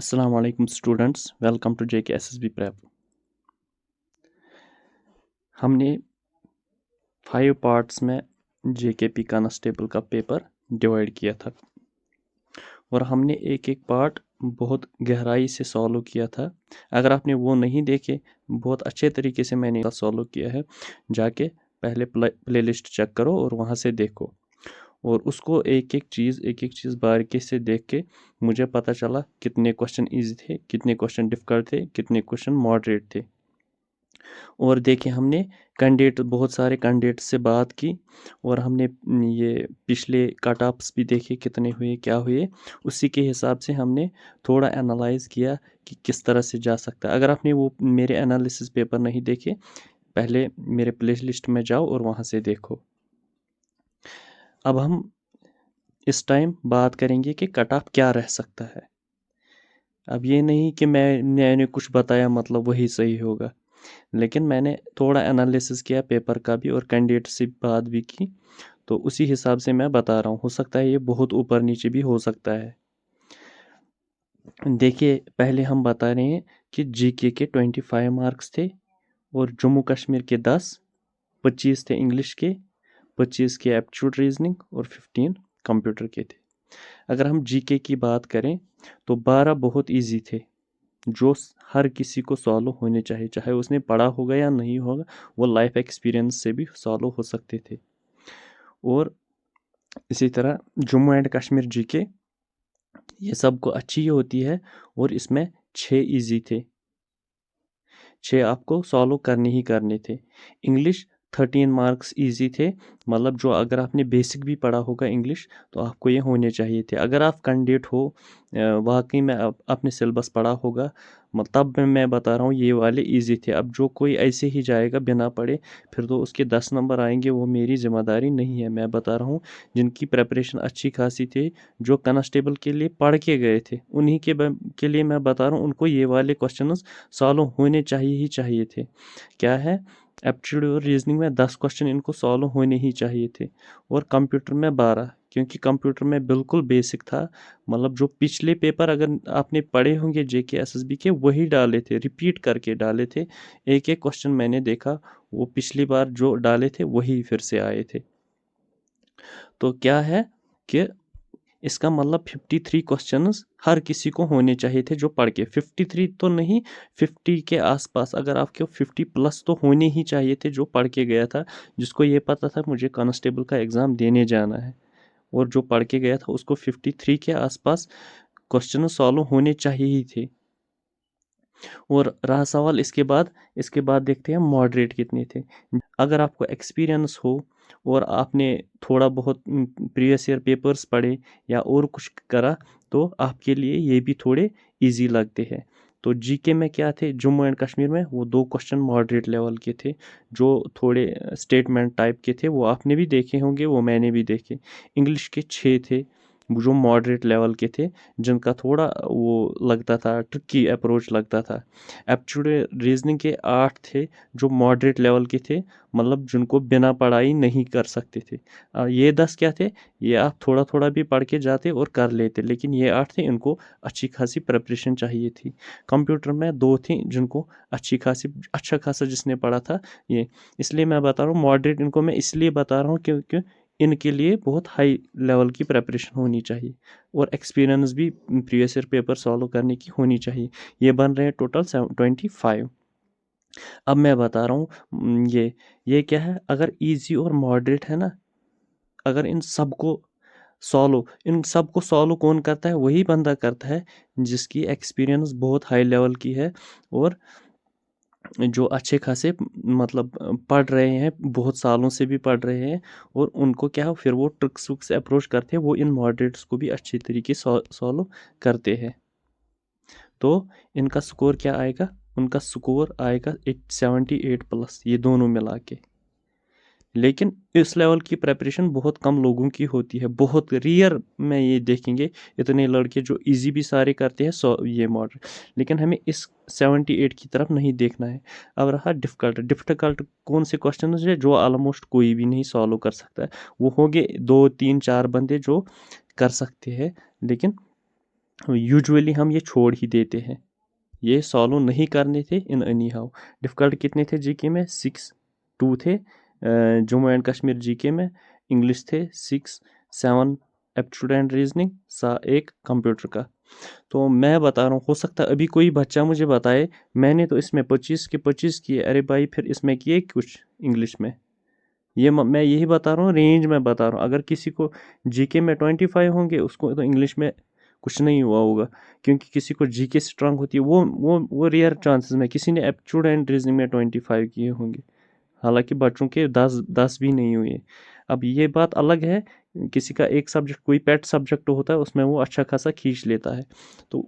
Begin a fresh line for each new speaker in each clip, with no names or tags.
Assalamu alaikum students, welcome to JK SSB Prep। हमने 5 parts में JKP constable का paper divide किया था और हमने एक एक पार्ट बहुत गहराई से सॉल्व किया था। अगर आपने वो नहीं देखे, बहुत अच्छे तरीके से मैंने सॉल्व किया है। जाके पहले प्लेलिस्ट चेक करो और वहाँ से देखो और उसको एक एक चीज़ बारीकी से देख के मुझे पता चला कितने क्वेश्चन इजी थे, कितने क्वेश्चन डिफ़िकल्ट थे, कितने क्वेश्चन मॉडरेट थे। और देखिए हमने कैंडिडेट बहुत सारे कैंडिडेट से बात की और हमने ये पिछले कट ऑफ्स भी देखे कितने हुए, क्या हुए। उसी के हिसाब से हमने थोड़ा एनालाइज़ किया कि किस तरह से जा सकता है। अगर आपने वो मेरे एनालिसिस पेपर नहीं देखे, पहले मेरे प्लेलिस्ट में जाओ और वहाँ से देखो। अब हम इस टाइम बात करेंगे कि कट ऑफ क्या रह सकता है। अब ये नहीं कि मैंने कुछ बताया मतलब वही सही होगा, लेकिन मैंने थोड़ा एनालिसिस किया पेपर का भी और कैंडिडेट से बात भी की, तो उसी हिसाब से मैं बता रहा हूँ। हो सकता है ये बहुत ऊपर नीचे भी हो सकता है। देखिए पहले हम बता रहे हैं कि जीके के 25 मार्क्स थे और जम्मू कश्मीर के 10, 25 थे इंग्लिश के, 25 के एप्टीट्यूड रीजनिंग और 15 कंप्यूटर के थे। अगर हम जीके की बात करें तो 12 बहुत इजी थे, जो हर किसी को सॉल्व होने चाहिए, चाहे उसने पढ़ा होगा या नहीं होगा, वो लाइफ एक्सपीरियंस से भी सॉल्व हो सकते थे। और इसी तरह जम्मू एंड कश्मीर जीके ये सबको अच्छी होती है और इसमें 6 इजी थे, 6 आपको सॉल्व करने ही करने थे। इंग्लिश 13 मार्क्स इजी थे, मतलब जो अगर आपने बेसिक भी पढ़ा होगा इंग्लिश तो आपको ये होने चाहिए थे। अगर आप कैंडिडेट हो वाकई में आपने सिलेबस पढ़ा होगा, तब मैं बता रहा हूँ ये वाले इजी थे। अब जो कोई ऐसे ही जाएगा बिना पढ़े, फिर तो उसके 10 नंबर आएंगे, वो मेरी जिम्मेदारी नहीं है। मैं बता रहा हूँ जिनकी प्रेपरेशन अच्छी खासी थी, जो कांस्टेबल के लिए पढ़ के गए थे, उन्हीं के लिए मैं बता रहा हूँ, उनको ये वाले क्वेश्चंस सॉल्व होने चाहिए ही चाहिए थे। क्या है, एप्टीट्यूड और रीजनिंग में 10 क्वेश्चन इनको सॉल्व होने ही चाहिए थे और कंप्यूटर में 12, क्योंकि कंप्यूटर में बिल्कुल बेसिक था। मतलब जो पिछले पेपर अगर आपने पढ़े होंगे जेके एसएसबी के, वही डाले थे, रिपीट करके डाले थे। एक एक क्वेश्चन मैंने देखा, वो पिछली बार जो डाले थे वही फिर से आए थे। तो क्या है कि इसका मतलब 53 क्वेश्चंस हर किसी को होने चाहिए थे जो पढ़ के, 53 तो नहीं, 50 के आसपास। अगर आपके 50 प्लस तो होने ही चाहिए थे जो पढ़ के गया था, जिसको ये पता था मुझे कांस्टेबल का एग्ज़ाम देने जाना है, और जो पढ़ के गया था उसको 53 के आसपास क्वेश्चन सॉल्व होने चाहिए ही थे। और रहा सवाल इसके बाद देखते हैं मॉडरेट कितने थे। अगर आपको एक्सपीरियंस हो और आपने थोड़ा बहुत प्रीवियस ईयर पेपर्स पढ़े या और कुछ करा, तो आपके लिए ये भी थोड़े इजी लगते हैं। तो जीके में क्या थे, जम्मू एंड कश्मीर में वो 2 क्वेश्चन मॉडरेट लेवल के थे, जो थोड़े स्टेटमेंट टाइप के थे, वो आपने भी देखे होंगे, वो मैंने भी देखे। इंग्लिश के 6 थे जो मॉडरेट लेवल के थे, जिनका थोड़ा वो लगता था, ट्रिकी अप्रोच लगता था। एप्टीट्यूड रीजनिंग के 8 थे जो मॉडरेट लेवल के थे, मतलब जिनको बिना पढ़ाई नहीं कर सकते थे। ये 10 क्या थे, ये आप थोड़ा थोड़ा भी पढ़ के जाते और कर लेते, लेकिन ये 8 थे, इनको अच्छी खासी प्रिपरेशन चाहिए थी। कंप्यूटर में 2 थी जिनको अच्छा खासा जिसने पढ़ा था ये। इसलिए मैं बता रहा हूँ मॉडरेट, इनको मैं इसलिए बता रहा हूँ क्योंकि इनके लिए बहुत हाई लेवल की प्रिपरेशन होनी चाहिए और एक्सपीरियंस भी प्रीवियस ईयर पेपर सॉल्व करने की होनी चाहिए। ये बन रहे हैं टोटल 25। अब मैं बता रहा हूँ ये क्या है, अगर इजी और मॉडरेट है ना, अगर इन सबको सॉल्व कौन करता है, वही बंदा करता है जिसकी एक्सपीरियंस बहुत हाई लेवल की है और जो अच्छे खासे मतलब पढ़ रहे हैं, बहुत सालों से भी पढ़ रहे हैं, और उनको क्या हो, फिर वो ट्रिक्स वुक्स अप्रोच करते हैं, वो इन मॉडरेट्स को भी अच्छी तरीके सॉल्व करते हैं। तो इनका स्कोर क्या आएगा, उनका स्कोर आएगा 78 प्लस, ये दोनों मिला के। लेकिन इस लेवल की प्रेपरेशन बहुत कम लोगों की होती है, बहुत रियर में ये देखेंगे इतने लड़के जो इजी भी सारे करते हैं ये मॉडल। लेकिन हमें इस 78 की तरफ नहीं देखना है। अब रहा डिफ़िकल्ट कौन से क्वेश्चन है जो ऑलमोस्ट कोई भी नहीं सॉल्व कर सकता है। वो होंगे 2 3 4 बंदे जो कर सकते हैं, लेकिन यूजुअली हम ये छोड़ ही देते हैं, ये सॉल्व नहीं करने थे इन एनी हाउ। डिफ़िकल्ट कितने थे जीके में? 6-2 थे। जम्मू एंड कश्मीर जीके में इंग्लिश थे 6-7 एप्टीट्यूड एंड रीजनिंग, 1 कंप्यूटर का। तो मैं बता रहा हूँ, हो सकता है अभी कोई बच्चा मुझे बताए मैंने तो इसमें 25 के 25 किए, अरे भाई फिर इसमें किए कुछ इंग्लिश में। ये मैं यही बता रहा हूँ, रेंज में बता रहा हूँ। अगर किसी को जीके में 25 होंगे, उसको तो इंग्लिश में कुछ नहीं हुआ होगा, क्योंकि किसी को जीके स्ट्रांग होती है, वो रेयर चांसेस में। किसी ने एप्टीट्यूड एंड रीजनिंग में 25 किए होंगे, हालांकि बच्चों के 10 भी नहीं हुए। अब ये बात अलग है, किसी का एक सब्जेक्ट कोई पेट सब्जेक्ट होता है, उसमें वो अच्छा खासा खींच लेता है, तो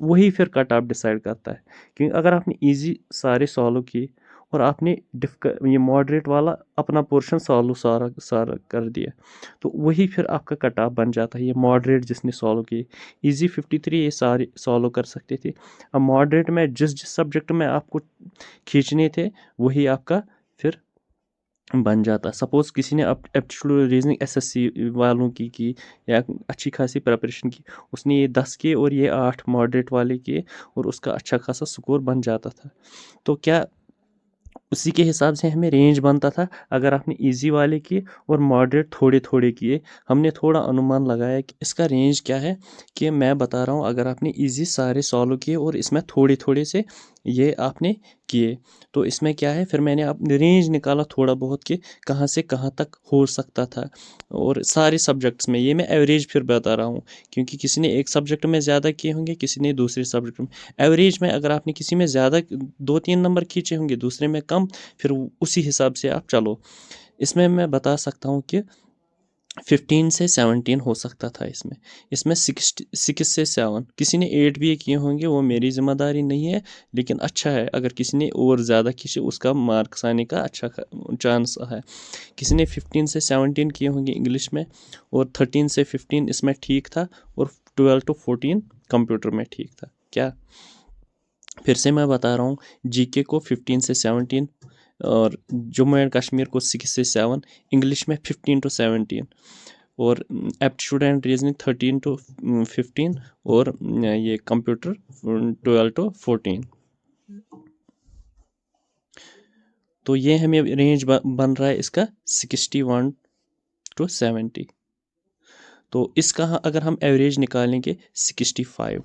वही फिर कट ऑफ डिसाइड करता है। क्योंकि अगर आपने इजी सारे सॉल्व किए और आपने ये मॉडरेट वाला अपना पोर्शन सॉल्व सारा सारा कर दिया, तो वही फिर आपका कट ऑफ बन जाता है। ये मॉडरेट जिसने सॉल्व किए, इजी 53 ये सारे सॉल्व कर सकते थे। अब मॉडरेट में जिस जिस सब्जेक्ट में आपको खींचने थे, वही आपका फिर बन जाता। सपोज़ किसी ने एप्टीट्यूड रीजनिंग एसएससी वालों की या अच्छी खासी प्रिपरेशन की, उसने ये 10 किए और ये 8 मॉडरेट वाले किए, और उसका अच्छा खासा स्कोर बन जाता था। तो क्या उसी के हिसाब से हमें रेंज बनता था। अगर आपने इजी वाले किए और मॉडरेट थोड़े थोड़े किए, हमने थोड़ा अनुमान लगाया कि इसका रेंज क्या है। कि मैं बता रहा हूँ, अगर आपने इजी सारे सॉल्व किए और इसमें थोड़े थोड़े से ये आपने किए, तो इसमें क्या है, फिर मैंने अपने रेंज निकाला थोड़ा बहुत कि कहाँ से कहाँ तक हो सकता था। और सारे सब्जेक्ट्स में ये मैं एवरेज फिर बता रहा हूँ, क्योंकि किसी ने एक सब्जेक्ट में ज़्यादा किए होंगे, किसी ने दूसरे सब्जेक्ट में। एवरेज में अगर आपने किसी में ज़्यादा 2-3 नंबर खींचे होंगे, दूसरे में कम, फिर उसी हिसाब से आप चलो। इसमें मैं बता सकता हूँ कि 15 से 17 हो सकता था इसमें। इसमें 6 से 7, किसी ने 8 भी किए होंगे, वो मेरी ज़िम्मेदारी नहीं है, लेकिन अच्छा है अगर किसी ने और ज़्यादा खींचे, उसका मार्क्स आने का अच्छा चांस है। किसी ने 15 से 17 किए होंगे इंग्लिश में, और 13 से 15 इसमें ठीक था, और 12 to 14 कंप्यूटर में ठीक था। क्या फिर से मैं बता रहा हूँ, जीके को 15 से 17, और जम्मू एंड कश्मीर को 6 से 7, इंग्लिश में 15 to 17, और एप्टीट्यूड एंड रीजनिंग 13 to 15, और ये कंप्यूटर 12 to 14। तो ये हमें रेंज बन रहा है इसका 61 to 70। तो इसका अगर हम एवरेज निकालेंगे 65।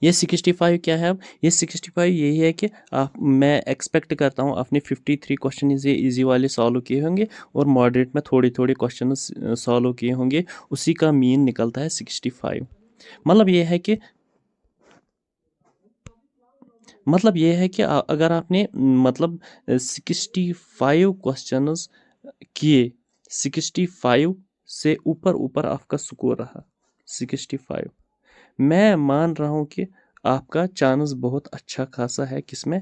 ये 65 क्या है? अब ये 65 यही है कि मैं एक्सपेक्ट करता हूँ आपने 53 क्वेश्चन ये इजी वाले सॉल्व किए होंगे, और मॉडरेट में थोड़े थोड़े क्वेश्चन सॉल्व किए होंगे, उसी का मीन निकलता है 65। मतलब ये है कि अगर आपने मतलब 65 क्वेश्चंस किए, 65 से ऊपर ऊपर आपका स्कोर रहा 65, मैं मान रहा हूँ कि आपका चांस बहुत अच्छा खासा है। किसमें?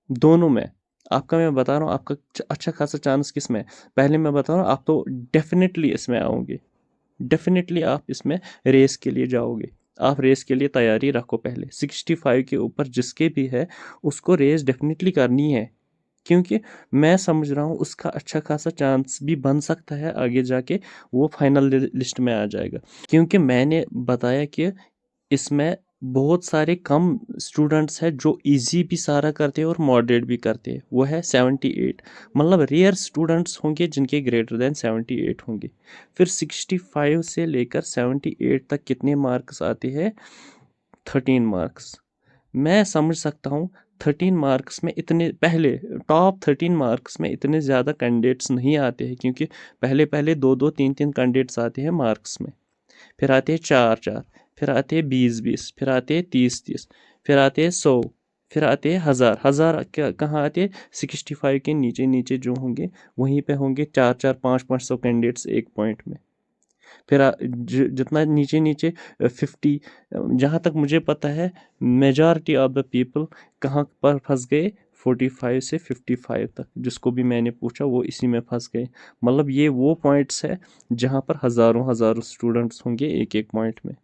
दोनों में। आपका मैं बता रहा हूँ, आपका अच्छा खासा चांस किस में? पहले मैं बता रहा हूँ, आप तो डेफिनेटली इसमें आओगे, डेफिनेटली आप इसमें रेस के लिए जाओगे। आप रेस के लिए तैयारी रखो पहले। 65 के ऊपर जिसके भी है, उसको रेस डेफिनेटली करनी है, क्योंकि मैं समझ रहा हूँ उसका अच्छा खासा चांस भी बन सकता है आगे जाके, वो फाइनल लिस्ट में आ जाएगा। क्योंकि मैंने बताया कि इसमें बहुत सारे कम स्टूडेंट्स हैं जो इजी भी सारा करते हैं और मॉडरेट भी करते हैं, वो है 78। मतलब रेयर स्टूडेंट्स होंगे जिनके ग्रेटर देन 78 होंगे। फिर 65 से लेकर 78 तक कितने मार्क्स आते हैं? 13 मार्क्स। मैं समझ सकता हूँ 13 मार्क्स में इतने पहले टॉप 13 मार्क्स में इतने ज़्यादा कैंडिडेट्स नहीं आते हैं, क्योंकि पहले पहले 2-2 3-3 कैंडिडेट्स आते हैं मार्क्स में, फिर आते हैं 4-4, फिर आते हैं 20-20, फिर आते हैं 30-30, फिर आते हैं 100, फिर आते हैं 1000 क्या कहाँ आते हैं? 65 के नीचे नीचे जो होंगे, वहीं पे होंगे 4-4 5-5 100 कैंडिडेट्स एक पॉइंट में। फिर जितना नीचे नीचे 50, जहाँ तक मुझे पता है मेजॉरिटी ऑफ द पीपल कहाँ पर फंस गए? 45 से 55 तक, जिसको भी मैंने पूछा वो इसी में फंस गए। मतलब ये वो पॉइंट्स है जहाँ पर हज़ारों हज़ारों स्टूडेंट्स होंगे एक एक पॉइंट में।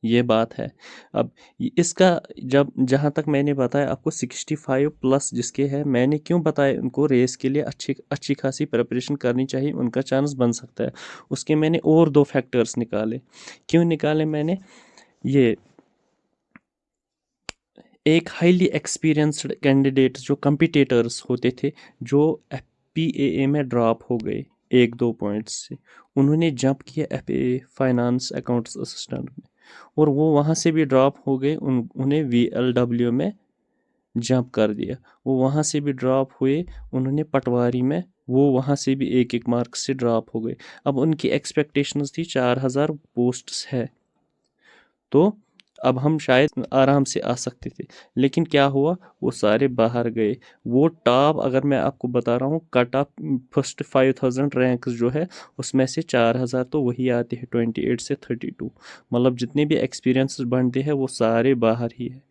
ये बात है। अब इसका जब जहाँ तक मैंने बताया आपको 65 प्लस जिसके है, मैंने क्यों बताया उनको रेस के लिए अच्छी अच्छी खासी प्रिपरेशन करनी चाहिए, उनका चांस बन सकता है। उसके मैंने और दो फैक्टर्स निकाले। क्यों निकाले मैंने? ये एक हाईली एक्सपीरियंस्ड कैंडिडेट जो कम्पिटिटर्स होते थे, जो FPAA में ड्रॉप हो गए 1-2 पॉइंट्स से, उन्होंने जंप किया FAA फाइनेंस अकाउंट्स असिस्टेंट में, और वो वहाँ से भी ड्रॉप हो गए, उन्हें VLW में जंप कर दिया। वो वहाँ से भी ड्रॉप हुए, उन्होंने पटवारी में, वो वहाँ से भी 1-1 मार्क्स से ड्रॉप हो गए। अब उनकी एक्सपेक्टेशंस थी 4000 पोस्ट्स है, तो अब हम शायद आराम से आ सकते थे, लेकिन क्या हुआ, वो सारे बाहर गए। वो टॉप, अगर मैं आपको बता रहा हूँ, कट ऑफ फर्स्ट 5000 रैंक्स जो है, उसमें से 4000 तो वही आते हैं 28 से 32। मतलब जितने भी एक्सपीरियंस बनते हैं वो सारे बाहर ही है।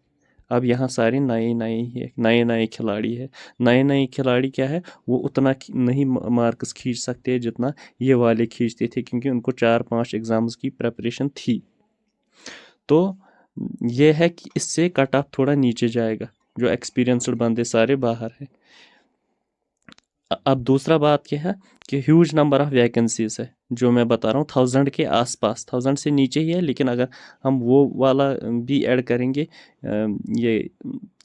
अब यहाँ सारे नए नए ही है, नए नए खिलाड़ी है। नए नए खिलाड़ी क्या है, वो उतना नहीं मार्क्स खींच सकते जितना ये वाले खींचते थे, क्योंकि उनको 4-5 एग्ज़ाम्स की प्रेपरेशन थी। तो ये है कि इससे कट ऑफ थोड़ा नीचे जाएगा, जो एक्सपीरियंस्ड बंदे सारे बाहर हैं। अब दूसरा बात क्या है कि ह्यूज नंबर ऑफ वैकेंसीज है, जो मैं बता रहा हूँ 1000 के आसपास, 1000 से नीचे ही है, लेकिन अगर हम वो वाला भी ऐड करेंगे, ये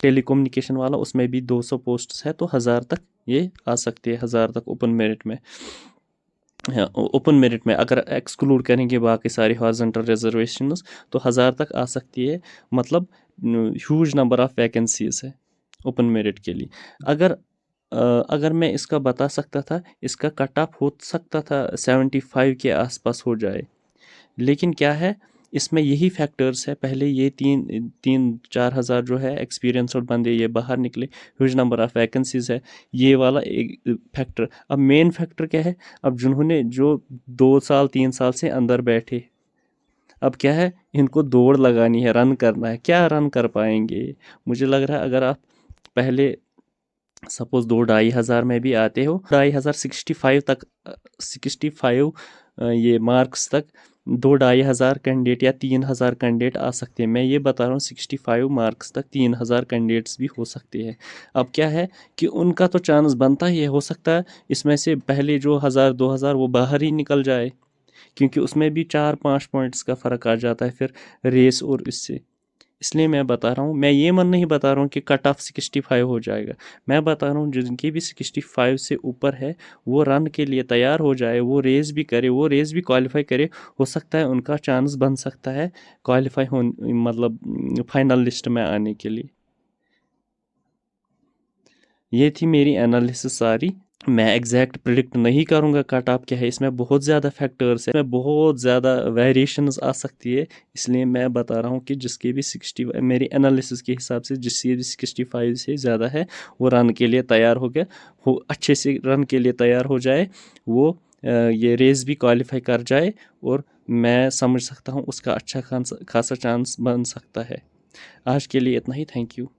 टेलीकम्युनिकेशन वाला, उसमें भी 200 पोस्ट्स है, तो 1000 तक ये आ सकती है, 1000 तक ओपन मेरिट में। ओपन मेरिट में अगर एक्सक्लूड करेंगे बाकी सारी हॉरिजॉन्टल रिजर्वेशंस, तो 1000 तक आ सकती है। मतलब ह्यूज नंबर ऑफ वैकेंसीज है ओपन मेरिट के लिए। अगर अगर मैं इसका बता सकता था, इसका कट ऑफ हो सकता था 75 के आसपास हो जाए, लेकिन क्या है, इसमें यही फैक्टर्स है, पहले ये 3-4 हज़ार जो है एक्सपीरियंस और बंदे ये बाहर निकले, ह्यूज नंबर ऑफ वैकेंसीज है, ये वाला एक फैक्टर। अब मेन फैक्टर क्या है, अब जिन्होंने जो 2 साल 3 साल से अंदर बैठे, अब क्या है, इनको दौड़ लगानी है, रन करना है, क्या रन कर पाएंगे? मुझे लग रहा है अगर आप पहले सपोज 2-2.5 हज़ार में भी आते हो, 2.5 हज़ार 65 तक, 65 ये मार्क्स तक 2-2.5 हज़ार कैंडिडेट या 3 हज़ार कैंडिडेट आ सकते हैं। मैं ये बता रहा हूँ 65 मार्क्स तक 3 हज़ार कैंडिडेट्स भी हो सकते हैं। अब क्या है कि उनका तो चांस बनता ही है, हो सकता है इसमें से पहले जो 1000-2000 वो बाहर ही निकल जाए, क्योंकि उसमें भी 4-5 पॉइंट्स का फ़र्क आ जाता है फिर रेस और इससे। इसलिए मैं बता रहा हूँ, मैं ये मन नहीं बता रहा हूँ कि कट ऑफ 65 हो जाएगा। मैं बता रहा हूँ जिनकी भी 65 से ऊपर है, वो रन के लिए तैयार हो जाए, वो रेस भी करे, वो रेस भी क्वालिफाई करे, हो सकता है उनका चांस बन सकता है क्वालिफाई हो, मतलब फाइनल लिस्ट में आने के लिए। ये थी मेरी एनालिसिस सारी। मैं एग्जैक्ट प्रिडिक्ट नहीं करूंगा कट ऑफ क्या है, इसमें बहुत ज़्यादा फैक्टर्स है, इसमें बहुत ज़्यादा वेरिएशंस आ सकती है, इसलिए मैं बता रहा हूँ कि जिसके भी 60, मेरी एनालिसिस के हिसाब से जिसके भी 65 से ज़्यादा है, वो रन के लिए तैयार हो गया, वो अच्छे से रन के लिए तैयार हो जाए, वो ये रेस भी क्वालिफाई कर जाए, और मैं समझ सकता हूँ उसका अच्छा खासा चांस बन सकता है। आज के लिए इतना ही, थैंक यू।